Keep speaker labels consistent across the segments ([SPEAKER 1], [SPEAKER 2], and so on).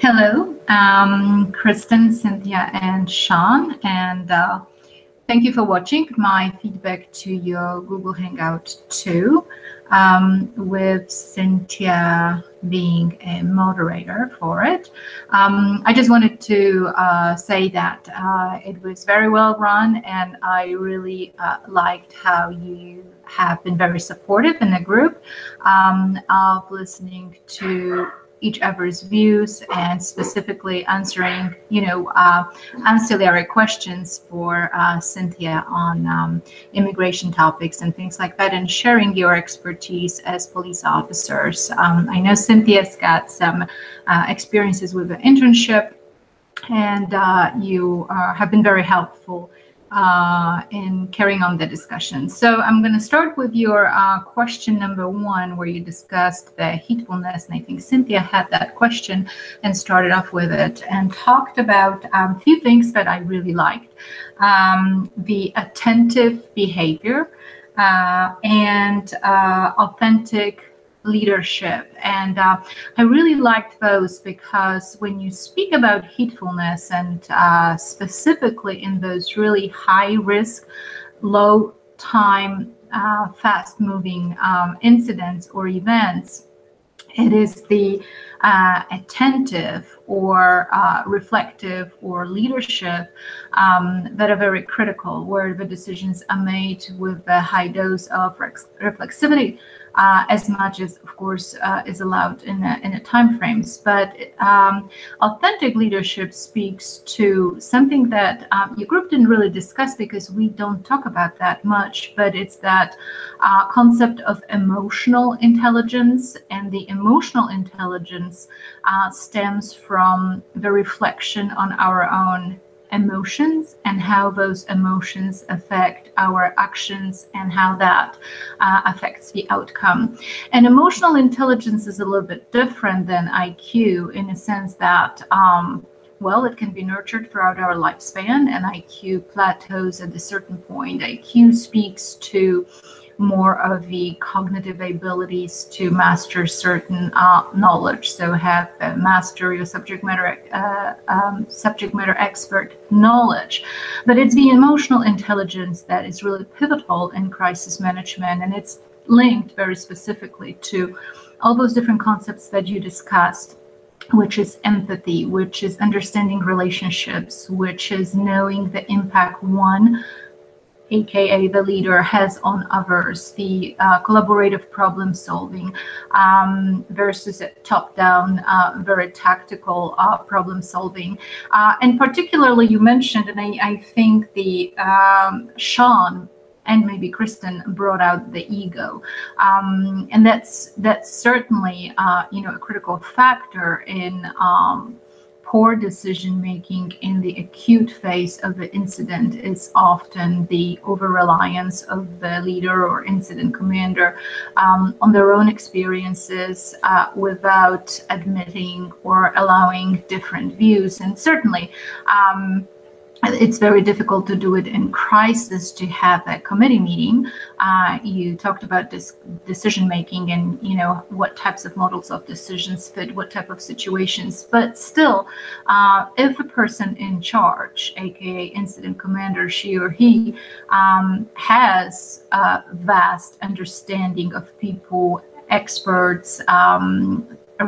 [SPEAKER 1] Hello, Kristen, Cinthia, and Shawn, and thank you for watching my feedback to your Google Hangout 2, with Cinthia being a moderator for it. I just wanted to say that it was very well run, and I really liked how you have been very supportive in the group of listening to each other's views and specifically answering, ancillary questions for Cinthia on immigration topics and things like that, and sharing your expertise as police officers. I know Cynthia's got some experiences with the internship, and you have been very helpful in carrying on the discussion. So I'm going to start with your question number one, where you discussed the heatfulness, and I think Cinthia had that question and started off with it and talked about a few things that I really liked. The attentive behavior and authentic leadership, and I really liked those because when you speak about heatfulness, and specifically in those really high risk, low time, fast moving incidents or events, it is the attentive or reflective or leadership that are very critical, where the decisions are made with a high dose of reflexivity, as much as, of course, is allowed in the time frames. But authentic leadership speaks to something that your group didn't really discuss because we don't talk about that much, but it's that concept of emotional intelligence. And the emotional intelligence stems from the reflection on our own emotions and how those emotions affect our actions and how that affects the outcome. And emotional intelligence is a little bit different than IQ in a sense that well, it can be nurtured throughout our lifespan, and IQ plateaus at a certain point. IQ speaks to more of the cognitive abilities to master certain knowledge, so have mastery or subject matter expert knowledge. But it's the emotional intelligence that is really pivotal in crisis management, and it's linked very specifically to all those different concepts that you discussed, which is empathy, which is understanding relationships, which is knowing the impact one, aka the leader, has on others, the collaborative problem solving versus a top-down, very tactical problem solving. And particularly you mentioned, and I think the Shawn and maybe Kristen brought out the ego, and that's certainly a critical factor in poor decision making in the acute phase of the incident. Is often the over-reliance of the leader or incident commander on their own experiences without admitting or allowing different views. And certainly it's very difficult to do it in crisis, to have a committee meeting. You talked about this decision making and what types of models of decisions fit what type of situations. But still, if a person in charge, aka incident commander, she or he, has a vast understanding of people, experts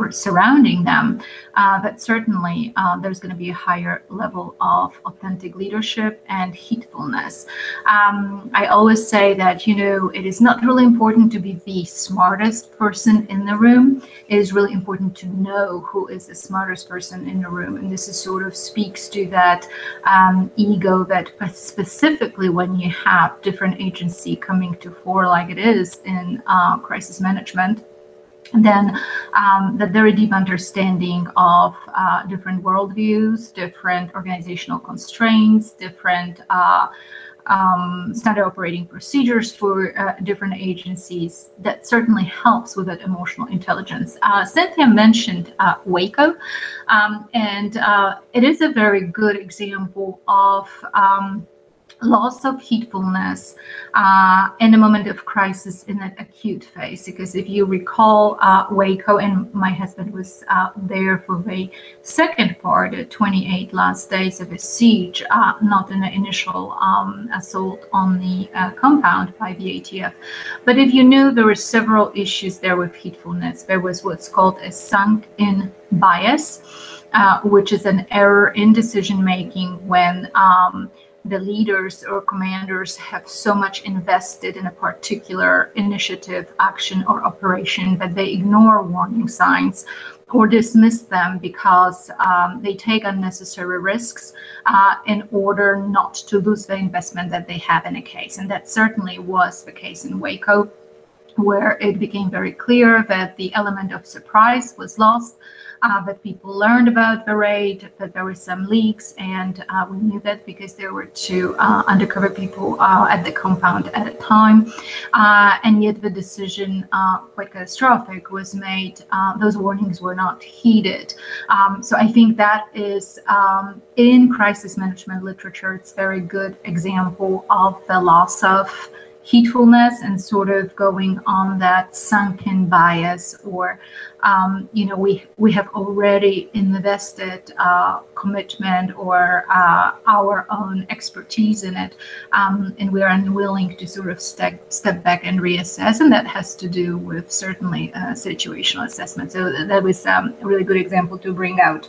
[SPEAKER 1] surrounding them, that certainly there's going to be a higher level of authentic leadership and heatfulness. I always say that, it is not really important to be the smartest person in the room. It is really important to know who is the smartest person in the room. And this is sort of speaks to that ego that specifically when you have different agency coming to fore like it is in crisis management, then the very deep understanding of different worldviews, different organizational constraints, different standard operating procedures for different agencies, that certainly helps with that emotional intelligence. Cinthia mentioned Waco, and it is a very good example of loss of heedfulness in a moment of crisis in an acute phase. Because if you recall, Waco, and my husband was there for the second part, the 28 last days of a siege, not in an initial assault on the compound by the ATF. But if you knew, there were several issues there with heedfulness. There was what's called a sunk-in bias, which is an error in decision making when the leaders or commanders have so much invested in a particular initiative, action, or operation that they ignore warning signs or dismiss them because they take unnecessary risks in order not to lose the investment that they have in a case. And that certainly was the case in Waco, where it became very clear that the element of surprise was lost, that people learned about the raid, that there were some leaks, and we knew that because there were two undercover people at the compound at a time, and yet the decision, quite catastrophic, was made. Those warnings were not heeded. So I think that is, in crisis management literature, it's a very good example of the loss of heedfulness and sort of going on that sunken bias, or we have already invested commitment or our own expertise in it, and we are unwilling to sort of step back and reassess, and that has to do with certainly situational assessment. So that was a really good example to bring out.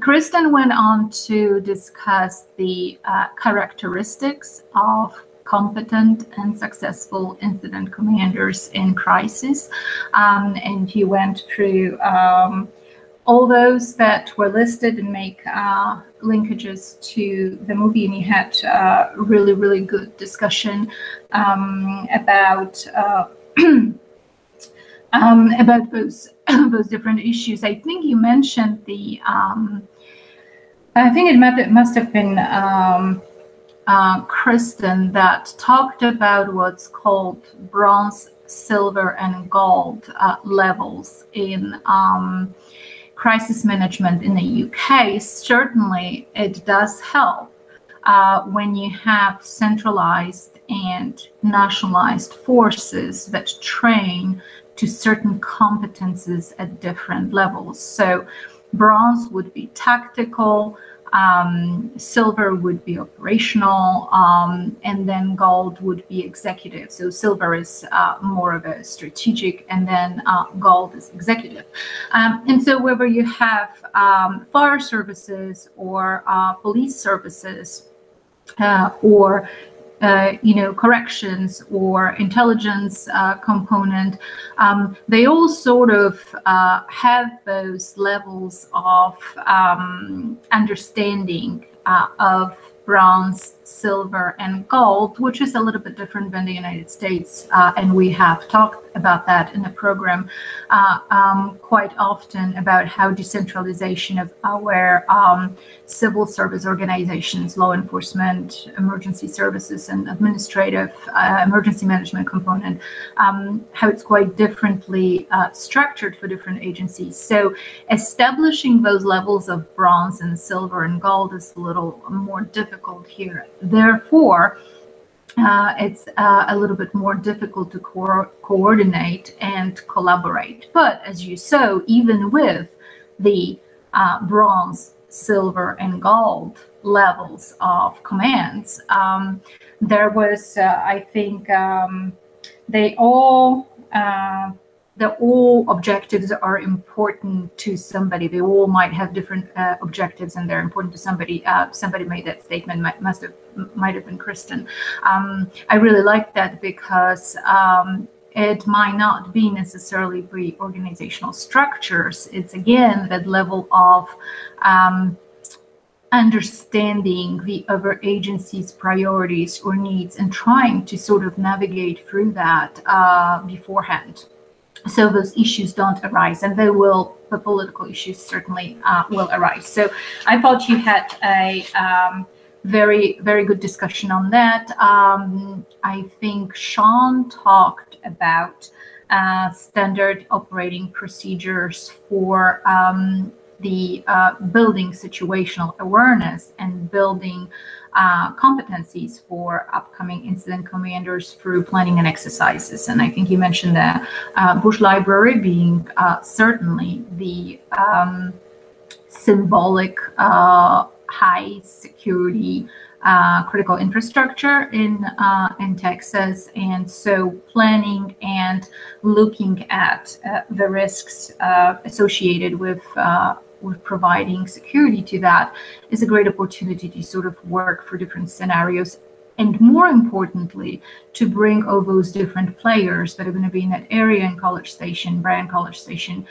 [SPEAKER 1] Kristen went on to discuss the characteristics of competent and successful incident commanders in crisis, and he went through all those that were listed and make linkages to the movie, and he had really good discussion about those different issues. I think you mentioned the I think it must have been Kristen that talked about what's called bronze, silver, and gold levels in crisis management in the UK. Certainly, it does help when you have centralized and nationalized forces that train to certain competences at different levels. So bronze would be tactical, silver would be operational, and then gold would be executive. So silver is more of a strategic, and then gold is executive. And so whether you have fire services or police services or corrections or intelligence component, they all sort of have those levels of understanding of bronze, silver, and gold, which is a little bit different than the United States. And we have talked about that in the program quite often, about how decentralization of our civil service organizations, law enforcement, emergency services, and administrative emergency management component, how it's quite differently structured for different agencies. So establishing those levels of bronze and silver and gold is a little more difficult here. Therefore, it's a little bit more difficult to coordinate and collaborate. But as you saw, even with the bronze, silver, and gold levels of commands, there was, I think, all objectives are important to somebody. They all might have different objectives, and they're important to somebody. Somebody made that statement. Might have been Kristen. I really like that because it might not be necessarily the organizational structures. It's again that level of understanding the other agency's priorities or needs and trying to sort of navigate through that beforehand, so those issues don't arise, and they will. The political issues certainly will arise. So I thought you had a very good discussion on that. I think Shawn talked about standard operating procedures for the building situational awareness and building competencies for upcoming incident commanders through planning and exercises. And I think you mentioned the Bush Library being certainly the symbolic high security critical infrastructure in Texas, and so planning and looking at the risks associated with providing security to that is a great opportunity to sort of work for different scenarios, and more importantly, to bring all those different players that are going to be in that area in College Station, Bryan College Station,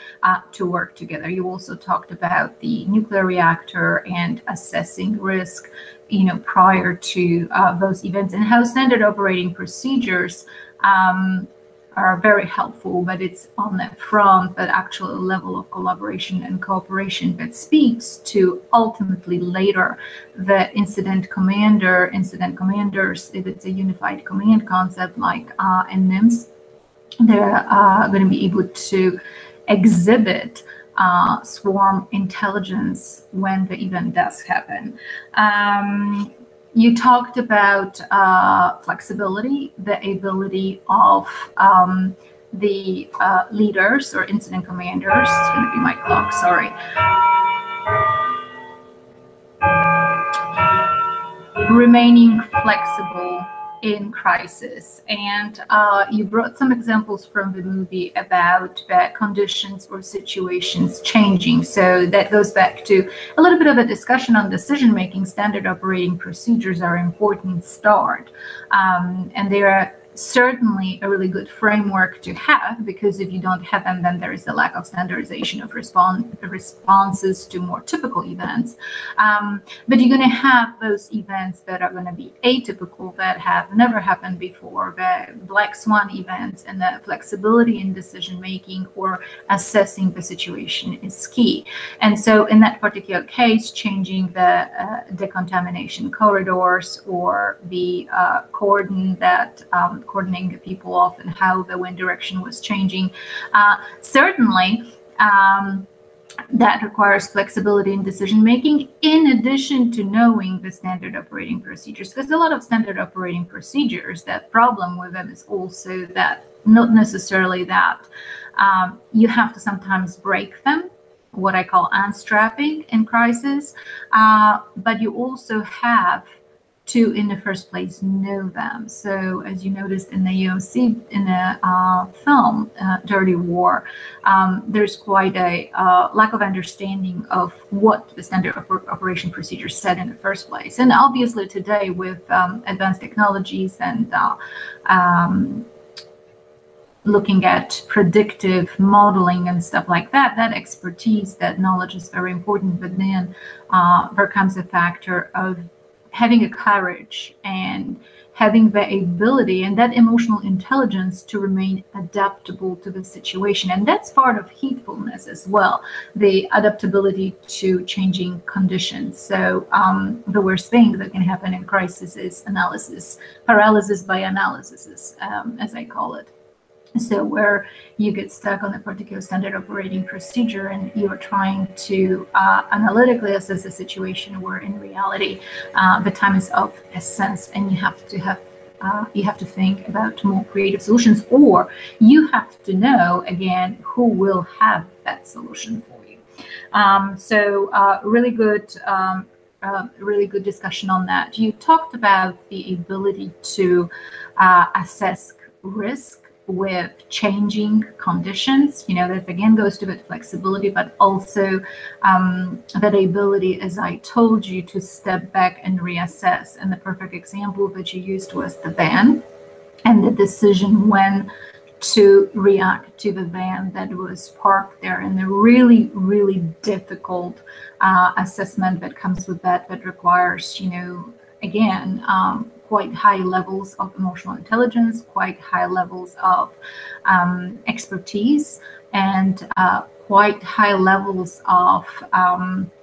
[SPEAKER 1] to work together. You also talked about the nuclear reactor and assessing risk, prior to those events, and how standard operating procedures are very helpful, but it's on that front, that actual level of collaboration and cooperation that speaks to ultimately later the incident commanders, if it's a unified command concept like in NIMS, they're going to be able to exhibit swarm intelligence when the event does happen. You talked about flexibility, the ability of the leaders or incident commanders. It's going to be my clock, sorry. Remaining flexible in crisis. And you brought some examples from the movie about the conditions or situations changing. So that goes back to a little bit of a discussion on decision-making. Standard operating procedures are an important start. And they are certainly a really good framework to have, because if you don't have them, then there is a lack of standardization of responses to more typical events. But you're going to have those events that are going to be atypical, that have never happened before, the black swan events, and the flexibility in decision making or assessing the situation is key. And so in that particular case, changing the decontamination corridors or the cordon that coordinating the people off and how the wind direction was changing. Certainly, that requires flexibility in decision making, in addition to knowing the standard operating procedures, because a lot of standard operating procedures, that problem with them is also that not necessarily that you have to sometimes break them, what I call unstrapping in crisis, but you also have to, in the first place, know them. So as you noticed in the EOC, in the film Dirty War, there's quite a lack of understanding of what the standard operation procedures said in the first place. And obviously today with advanced technologies and looking at predictive modeling and stuff like that, that expertise, that knowledge is very important. But then there comes a factor of having a courage and having the ability and that emotional intelligence to remain adaptable to the situation. And that's part of heedfulness as well, the adaptability to changing conditions. So the worst thing that can happen in crisis is analysis, paralysis by analysis, as I call it. So where you get stuck on a particular standard operating procedure and you're trying to analytically assess the situation, where in reality the time is of essence, and you have to think about more creative solutions, or you have to know again who will have that solution for you. Really good discussion on that. You talked about the ability to assess risk with changing conditions. That again goes to that flexibility, but also that ability, as I told you, to step back and reassess. And the perfect example that you used was the van, and the decision when to react to the van that was parked there, and the really, really difficult assessment that comes with that requires, again, quite high levels of emotional intelligence, quite high levels of expertise, and quite high levels of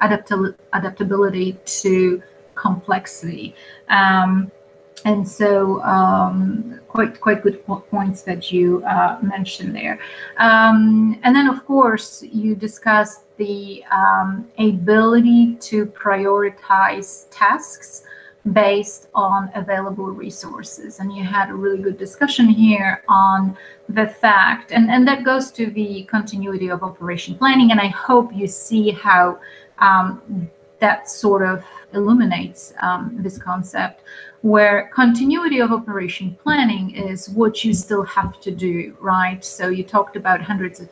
[SPEAKER 1] adaptability to complexity. And so quite good points that you mentioned there. And then, of course, you discussed the ability to prioritize tasks based on available resources. And you had a really good discussion here on the fact, and that goes to the continuity of operation planning. And I hope you see how that sort of illuminates this concept, where continuity of operation planning is what you still have to do, right? So you talked about hundreds of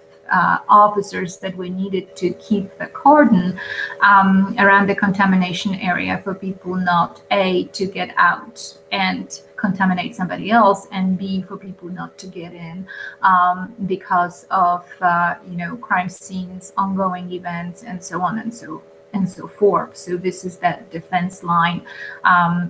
[SPEAKER 1] officers that were needed to keep the cordon around the contamination area for people not A, to get out and contaminate somebody else, and B, for people not to get in because of crime scenes, ongoing events, and so on and so forth. So this is that defense line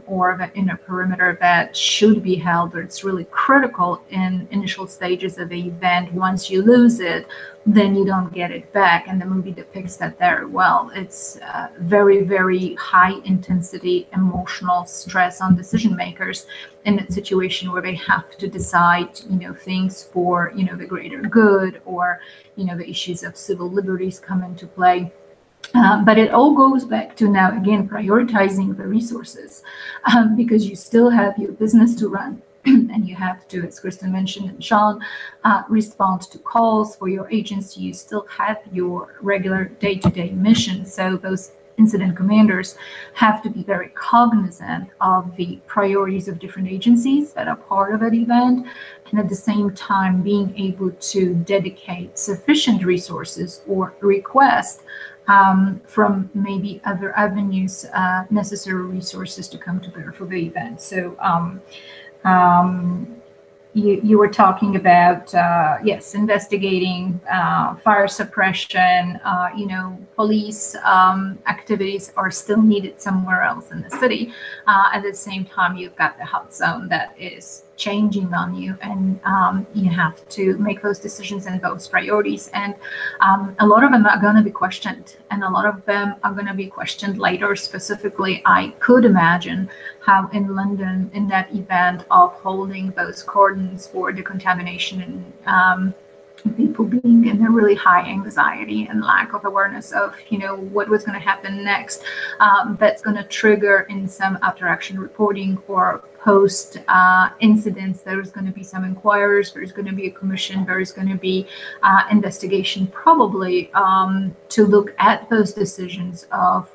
[SPEAKER 1] or the inner perimeter that should be held, or it's really critical in initial stages of the event. Once you lose it, then you don't get it back. And the movie depicts that very well. It's very, very high intensity emotional stress on decision makers in a situation where they have to decide, things for, the greater good, or, the issues of civil liberties come into play. But it all goes back to, now again, prioritizing the resources, because you still have your business to run, and you have to, as Kristen mentioned and Shawn, respond to calls for your agency. You still have your regular day-to-day mission. So those incident commanders have to be very cognizant of the priorities of different agencies that are part of an event, and at the same time being able to dedicate sufficient resources or request from maybe other avenues, necessary resources to come to bear for the event. So you were talking about, yes, investigating fire suppression, police activities are still needed somewhere else in the city. At the same time, you've got the hot zone that is changing on you, and you have to make those decisions and those priorities. And a lot of them are going to be questioned, and a lot of them are going to be questioned later. Specifically, I could imagine how in London, in that event of holding those cordons for decontamination and people being in a really high anxiety and lack of awareness of, what was going to happen next, that's going to trigger in some after action reporting or post incidents. There's going to be some inquiries, there's going to be a commission, there's going to be investigation, probably to look at those decisions of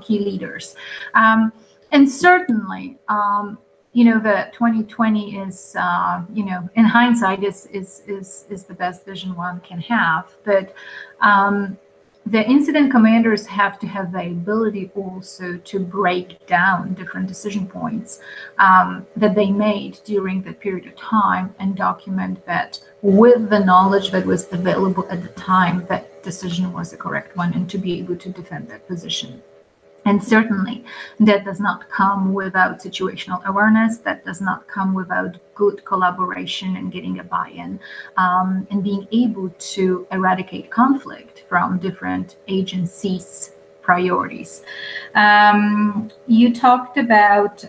[SPEAKER 1] key leaders. And certainly, the 2020 is, in hindsight, is the best vision one can have. But the incident commanders have to have the ability also to break down different decision points that they made during that period of time and document that with the knowledge that was available at the time, that decision was the correct one, and to be able to defend that position. And certainly that does not come without situational awareness. That does not come without good collaboration and getting a buy-in, and being able to eradicate conflict from different agencies' priorities. You talked about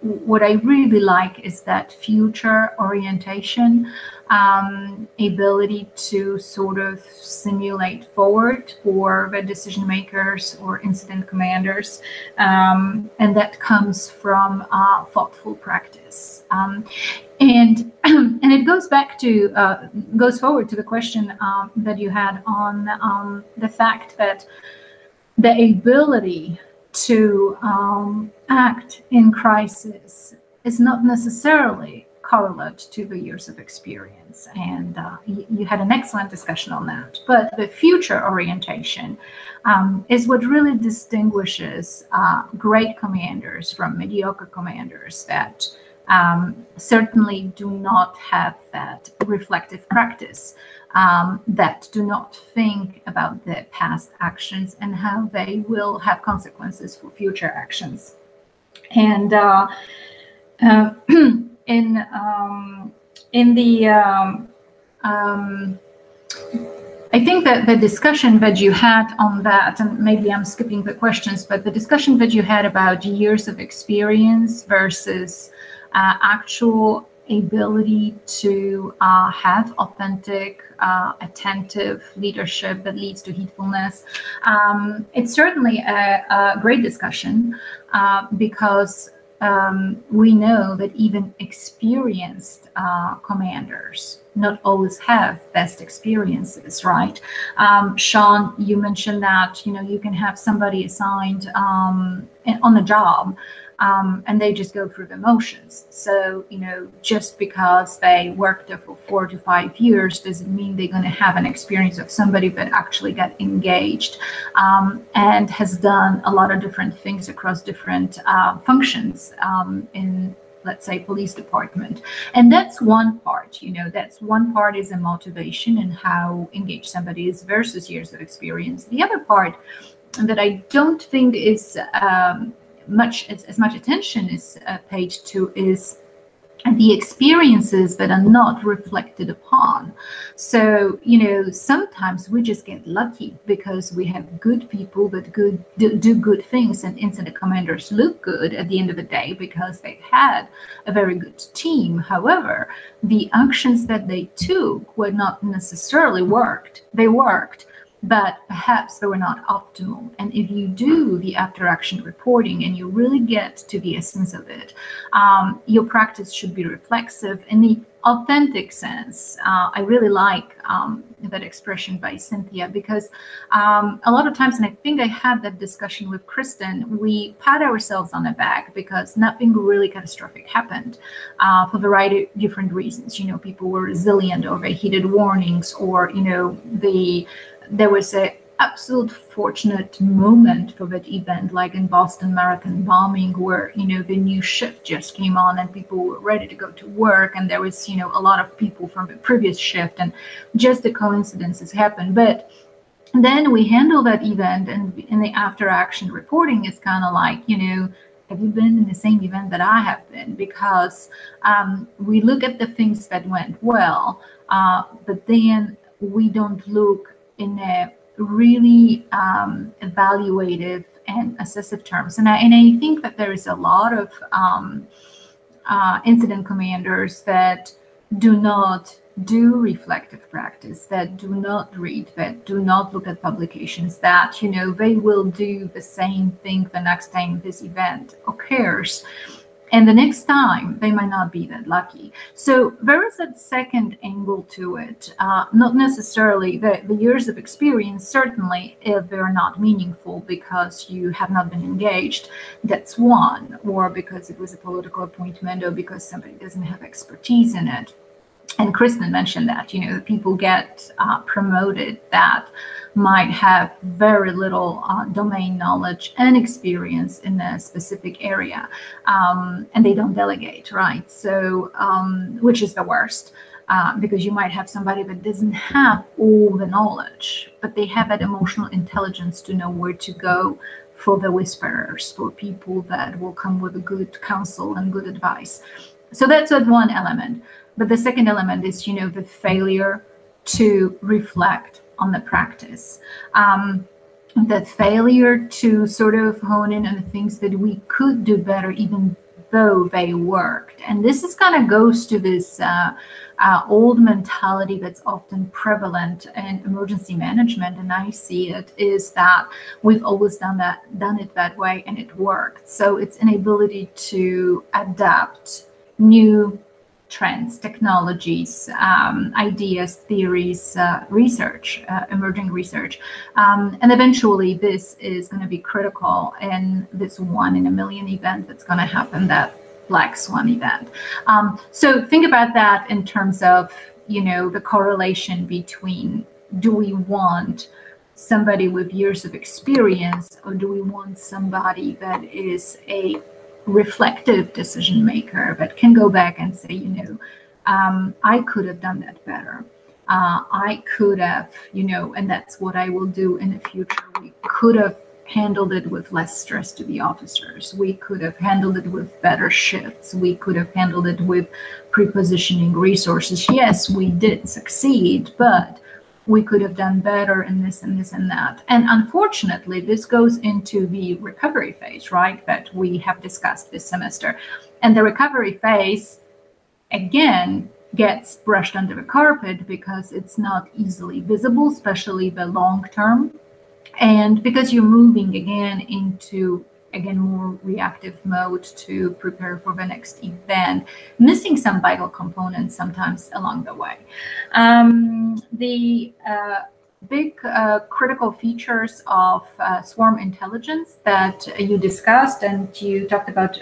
[SPEAKER 1] what I really like is that future orientation, ability to sort of simulate forward for the decision makers or incident commanders, and that comes from thoughtful practice. And it goes back to goes forward to the question that you had on the fact that the ability to act in crisis is not necessarily correlate to the years of experience. And you had an excellent discussion on that. But the future orientation is what really distinguishes great commanders from mediocre commanders that certainly do not have that reflective practice, that do not think about their past actions and how they will have consequences for future actions. And I think that the discussion that you had on that, and maybe I'm skipping the questions, but the discussion that you had about years of experience versus actual ability to have authentic, attentive leadership that leads to heedfulness. It's certainly a great discussion because we know that even experienced commanders not always have best experiences, right? Shawn, you mentioned that, you can have somebody assigned on a job and they just go through the motions. So, just because they worked there for 4 to 5 years doesn't mean they're going to have an experience of somebody that actually got engaged and has done a lot of different things across different functions in, let's say, police department. And that's one part, that's one part is a motivation and how engaged somebody is versus years of experience. The other part that I don't think is as much attention is paid to is the experiences that are not reflected upon. So, sometimes we just get lucky because we have good people that do good things, and incident commanders look good at the end of the day because they've had a very good team. However, the actions that they took were not necessarily worked. They worked, but perhaps they were not optimal. And if you do the after action reporting and you really get to the essence of it, your practice should be reflexive in the authentic sense. I really like that expression by Cinthia because a lot of times, and I think I had that discussion with Kristen, we pat ourselves on the back because nothing really catastrophic happened for a variety of different reasons. People were resilient, or they heeded warnings, or, there was a absolute fortunate moment for that event, like in Boston Marathon bombing, where, the new shift just came on and people were ready to go to work. And there was, a lot of people from the previous shift, and just the coincidences happened. But then we handle that event, and in the after action reporting is kind of like, have you been in the same event that I have been? Because we look at the things that went well, but then we don't look in a really evaluative and assessive terms. And I think that there is a lot of incident commanders that do not do reflective practice, that do not read, that do not look at publications, that, they will do the same thing the next time this event occurs. And the next time, they might not be that lucky. So there is that second angle to it. Not necessarily the years of experience, certainly, if they're not meaningful because you have not been engaged, that's one, or because it was a political appointment, or because somebody doesn't have expertise in it. And Kristen mentioned that, people get promoted that might have very little domain knowledge and experience in a specific area, and they don't delegate, right? So, which is the worst, because you might have somebody that doesn't have all the knowledge, but they have that emotional intelligence to know where to go for the whisperers, for people that will come with a good counsel and good advice. So that's one element. But the second element is, the failure to reflect on the practice, the failure to sort of hone in on the things that we could do better, even though they worked. And this is kind of goes to this old mentality that's often prevalent in emergency management, and I see it, is that we've always done it that way, and it worked. So it's an ability to adapt new trends, technologies, ideas, theories, research, emerging research. And eventually this is going to be critical in this 1 in a million event that's going to happen, that black swan event. So think about that in terms of, the correlation between, do we want somebody with years of experience, or do we want somebody that is a reflective decision maker that can go back and say, I could have done that better. I could have, and that's what I will do in the future. We could have handled it with less stress to the officers. We could have handled it with better shifts. We could have handled it with pre-positioning resources. Yes, we did succeed, but we could have done better in this and this and that. And unfortunately, this goes into the recovery phase, right, that we have discussed this semester. And the recovery phase, again, gets brushed under the carpet because it's not easily visible, especially the long term. And because you're moving again into more reactive mode to prepare for the next event, missing some vital components sometimes along the way. The big critical features of swarm intelligence that you discussed, and you talked about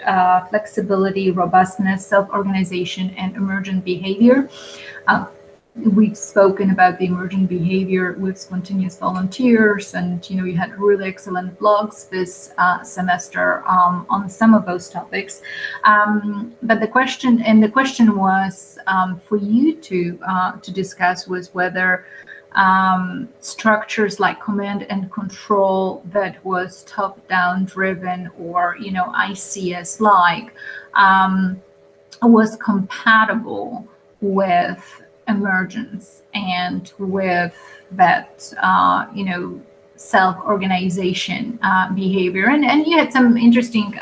[SPEAKER 1] flexibility, robustness, self-organization, and emergent behavior. We've spoken about the emergent behavior with spontaneous volunteers, and you had really excellent blogs this semester on some of those topics. But the question was for you to discuss was whether structures like command and control that was top-down driven, or ICS like, was compatible with emergence and with that self-organization behavior, and you had some interesting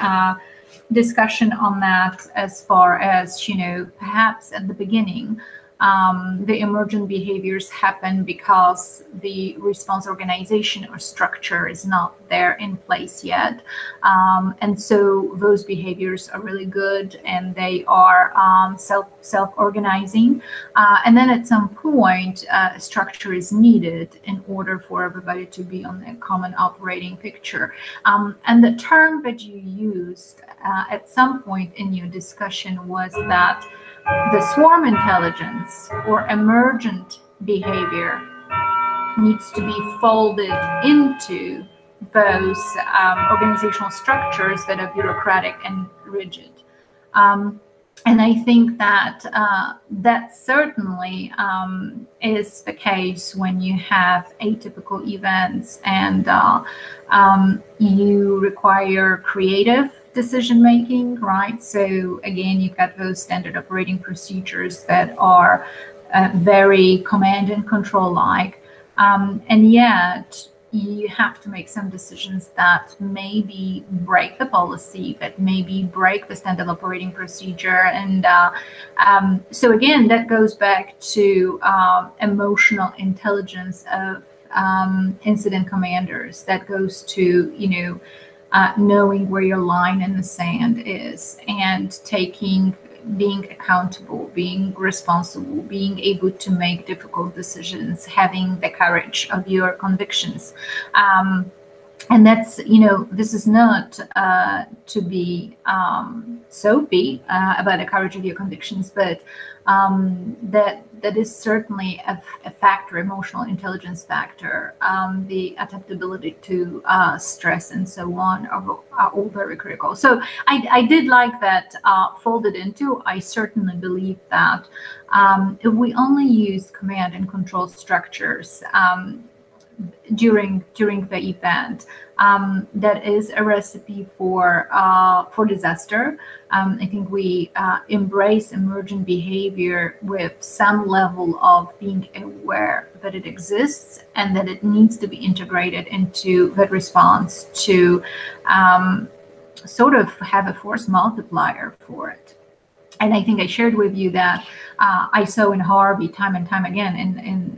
[SPEAKER 1] discussion on that, as far as perhaps at the beginning the emergent behaviors happen because the response organization or structure is not there in place yet, and so those behaviors are really good, and they are self-organizing, and then at some point structure is needed in order for everybody to be on a common operating picture. And the term that you used at some point in your discussion was that the swarm intelligence or emergent behavior needs to be folded into those organizational structures that are bureaucratic and rigid. And I think that that certainly is the case when you have atypical events and you require creative decision making, right? So again, you've got those standard operating procedures that are very command and control like, and yet you have to make some decisions that maybe break the policy, that maybe break the standard operating procedure. And so again, that goes back to emotional intelligence of incident commanders. That goes to, knowing where your line in the sand is, and being accountable, being responsible, being able to make difficult decisions, having the courage of your convictions. And that's, this is not to be soapy about the courage of your convictions, but that is certainly a factor, emotional intelligence factor. The adaptability to stress and so on are all very critical. So I did like that folded into. I certainly believe that if we only use command and control structures during the event, that is a recipe for disaster. I think we embrace emergent behavior with some level of being aware that it exists and that it needs to be integrated into that response to sort of have a force multiplier for it. And I think I shared with you that I saw in Harvey time and time again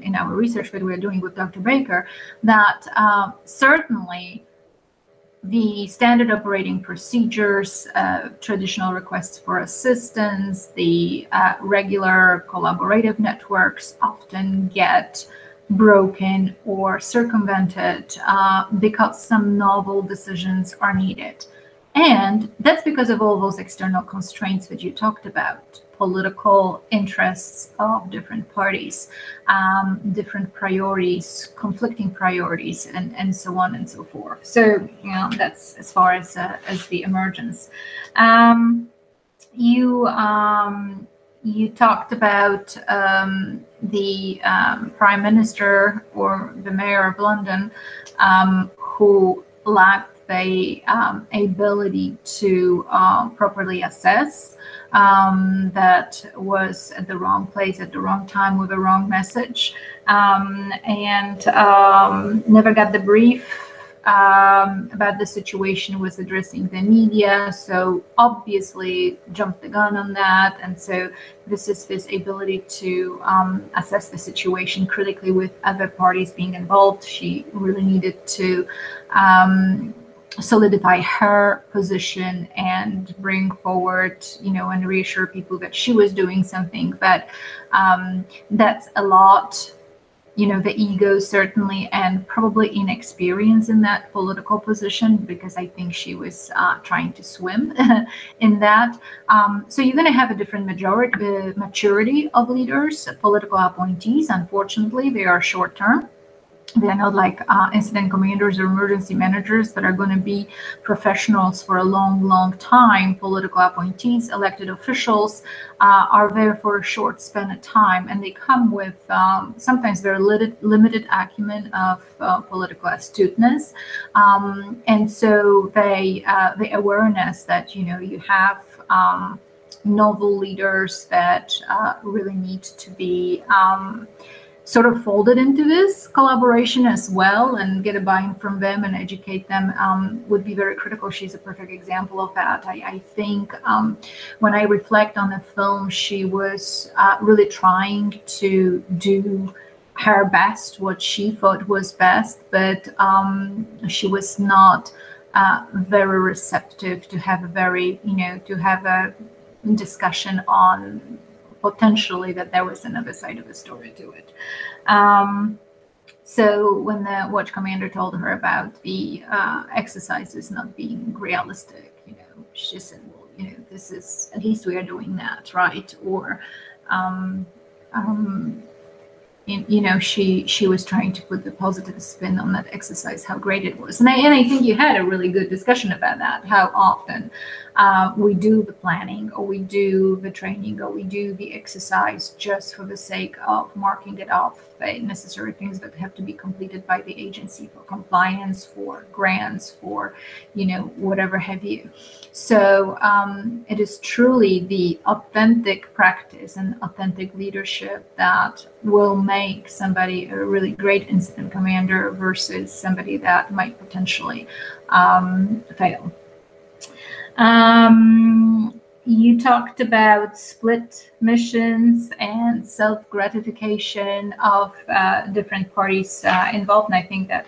[SPEAKER 1] in our research that we're doing with Dr. Baker, that certainly the standard operating procedures, traditional requests for assistance, the regular collaborative networks often get broken or circumvented because some novel decisions are needed. And that's because of all those external constraints that you talked about, political interests of different parties, different priorities, conflicting priorities, and so on and so forth. So, that's as far as the emergence. You talked about the Prime Minister or the Mayor of London who lacked the ability to properly assess, that was at the wrong place at the wrong time with the wrong message, and never got the brief about the situation, was addressing the media, so obviously jumped the gun on that. And so this is his ability to assess the situation critically with other parties being involved. She really needed to solidify her position and bring forward, and reassure people that she was doing something. But that's a lot, the ego certainly, and probably inexperience in that political position, because I think she was trying to swim in that. So you're going to have a different maturity of leaders, political appointees. Unfortunately, they are short term. They're not like incident commanders or emergency managers that are going to be professionals for a long, long time. Political appointees, elected officials, are there for a short span of time, and they come with sometimes very limited acumen of political astuteness, and so the awareness that you have novel leaders that really need to be sort of folded into this collaboration as well, and get a buy-in from them and educate them, would be very critical. She's a perfect example of that. I think when I reflect on the film, she was really trying to do her best, what she thought was best, but she was not very receptive to have a discussion on potentially that there was another side of the story to it. So when the watch commander told her about the exercises not being realistic, she said, well, this is, at least we are doing that, right? Or, she was trying to put the positive spin on that exercise, how great it was. And I think you had a really good discussion about that, how often we do the planning, or we do the training, or we do the exercise just for the sake of marking it off, the necessary things that have to be completed by the agency for compliance, for grants, for, whatever have you. So it is truly the authentic practice and authentic leadership that will make somebody a really great incident commander versus somebody that might potentially fail. You talked about split missions and self-gratification of different parties involved, and I think that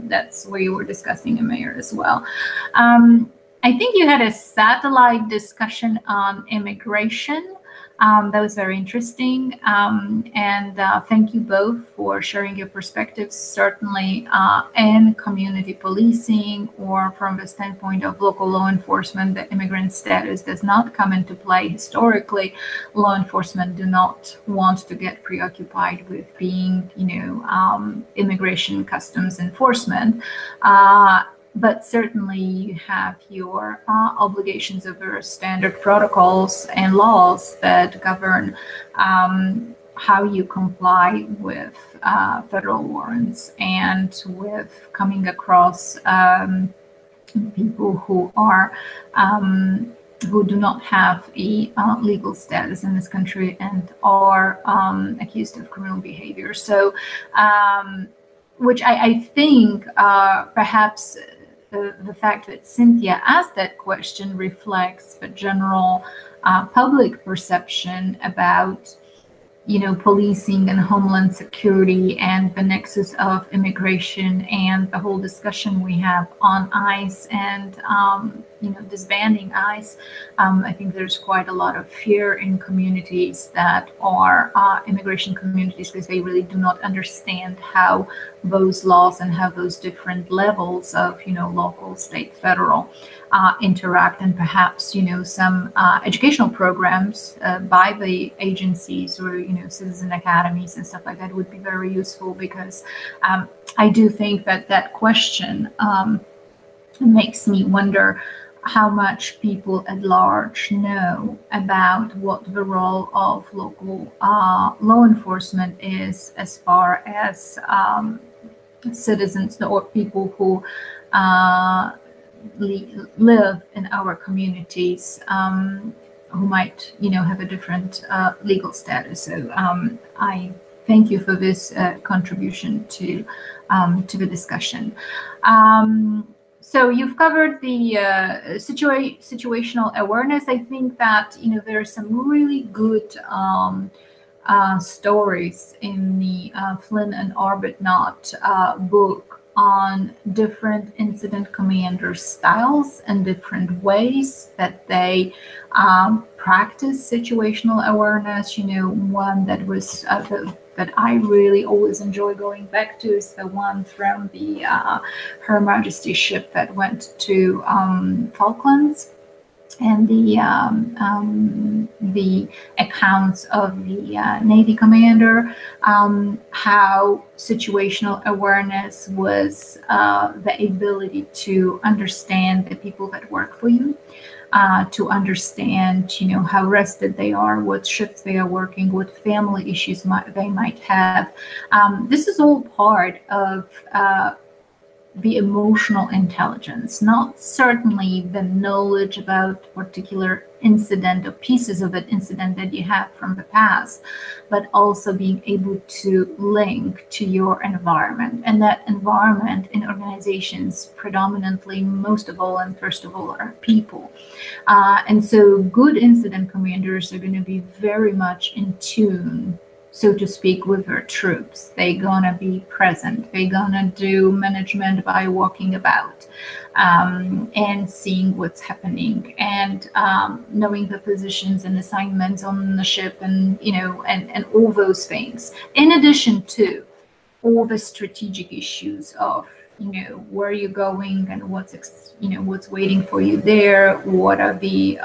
[SPEAKER 1] that's where you were discussing a mayor as well. I think you had a satellite discussion on immigration. That was very interesting, and thank you both for sharing your perspectives, certainly in community policing, or from the standpoint of local law enforcement. The immigrant status does not come into play historically. Law enforcement do not want to get preoccupied with being, immigration customs enforcement. But certainly you have your obligations of your standard protocols and laws that govern how you comply with federal warrants, and with coming across people who are who do not have a legal status in this country and are accused of criminal behavior. So, which I think perhaps the fact that Cinthia asked that question reflects the general public perception about, policing and homeland security, and the nexus of immigration, and the whole discussion we have on ICE and, disbanding ICE. I think there's quite a lot of fear in communities that are immigration communities, because they really do not understand how those laws and how those different levels of, local, state, federal interact. And perhaps, some educational programs by the agencies, or, citizen academies and stuff like that would be very useful, because I do think that question makes me wonder how much people at large know about what the role of local law enforcement is, as far as citizens or people who live in our communities, who might, have a different legal status. So I thank you for this contribution to the discussion. So you've covered the situational awareness. I think that there are some really good stories in the Flynn and Arbuthnot book on different incident commander styles and different ways that they practice situational awareness. One that was that I really always enjoy going back to is the one from the Her Majesty ship that went to Falklands, and the accounts of the Navy commander, how situational awareness was the ability to understand the people that work for you, to understand, how rested they are, what shifts they are working, what family issues they might have. This is all part of the emotional intelligence, not certainly the knowledge about particular incident or pieces of that incident that you have from the past, but also being able to link to your environment. And that environment in organizations predominantly, most of all and first of all, are people. And so good incident commanders are going to be very much in tune, so to speak, with their troops. They're gonna be present. They're gonna do management by walking about and seeing what's happening, and knowing the positions and assignments on the ship, and and all those things. In addition to all the strategic issues of where you're going and what's waiting for you there. What are the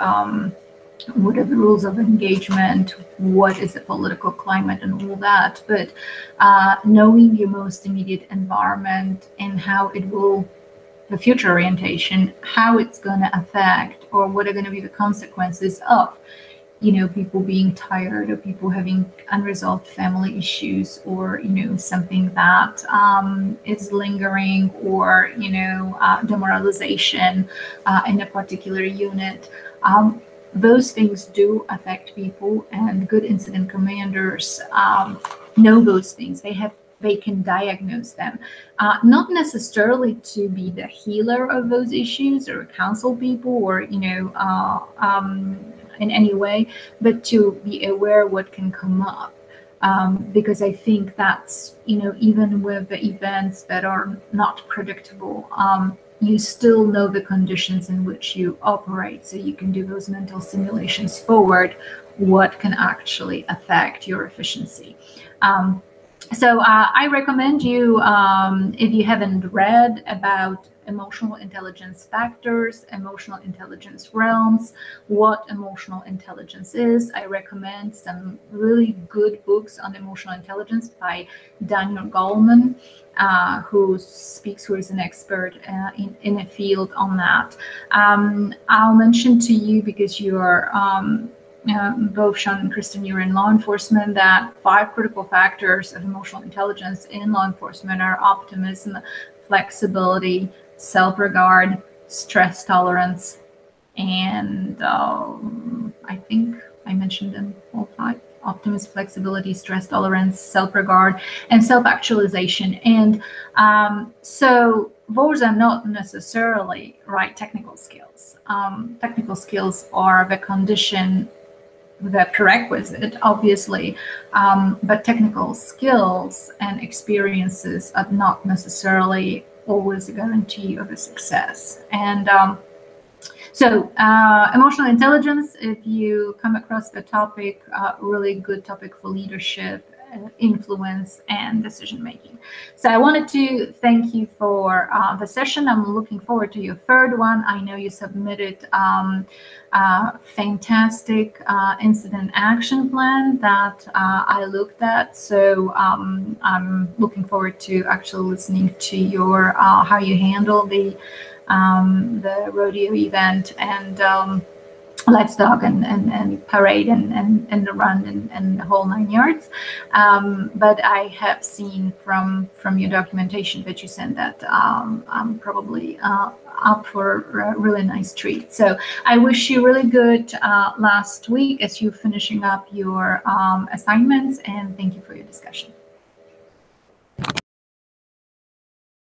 [SPEAKER 1] rules of engagement, what is the political climate, and all that. But knowing your most immediate environment and how it will, the future orientation, how it's going to affect, or what are going to be the consequences of, people being tired, or people having unresolved family issues, or, something that is lingering, or, demoralization in a particular unit. Those things do affect people, and good incident commanders know those things. They can diagnose them, not necessarily to be the healer of those issues or counsel people, or in any way, but to be aware what can come up. Because I think that's, even with the events that are not predictable, you still know the conditions in which you operate, so you can do those mental simulations forward, what can actually affect your efficiency. So I recommend you, if you haven't read about emotional intelligence factors, emotional intelligence realms, what emotional intelligence is, I recommend some really good books on emotional intelligence by Daniel Goleman, who is an expert in a field on that. I'll mention to you, because you are both Shawn and Kristen, you're in law enforcement, that 5 critical factors of emotional intelligence in law enforcement are optimism, flexibility, self-regard, stress tolerance, and I think I mentioned them all 5. Optimism, flexibility, stress tolerance, self-regard, and self-actualization. And so those are not necessarily technical skills. Technical skills are the condition, the prerequisite, obviously, but technical skills and experiences are not necessarily always a guarantee of a success. And so emotional intelligence, if you come across the topic, really good topic for leadership, influence, and decision making. So I wanted to thank you for the session. I'm looking forward to your 3rd one. I know you submitted fantastic incident action plan that I looked at. So I'm looking forward to actually listening to your how you handle the rodeo event, and livestock and parade and the run and the whole 9 yards. But I have seen from your documentation that you sent that probably up for a really nice treat. So I wish you really good last week as you're finishing up your assignments, and thank you for your discussion.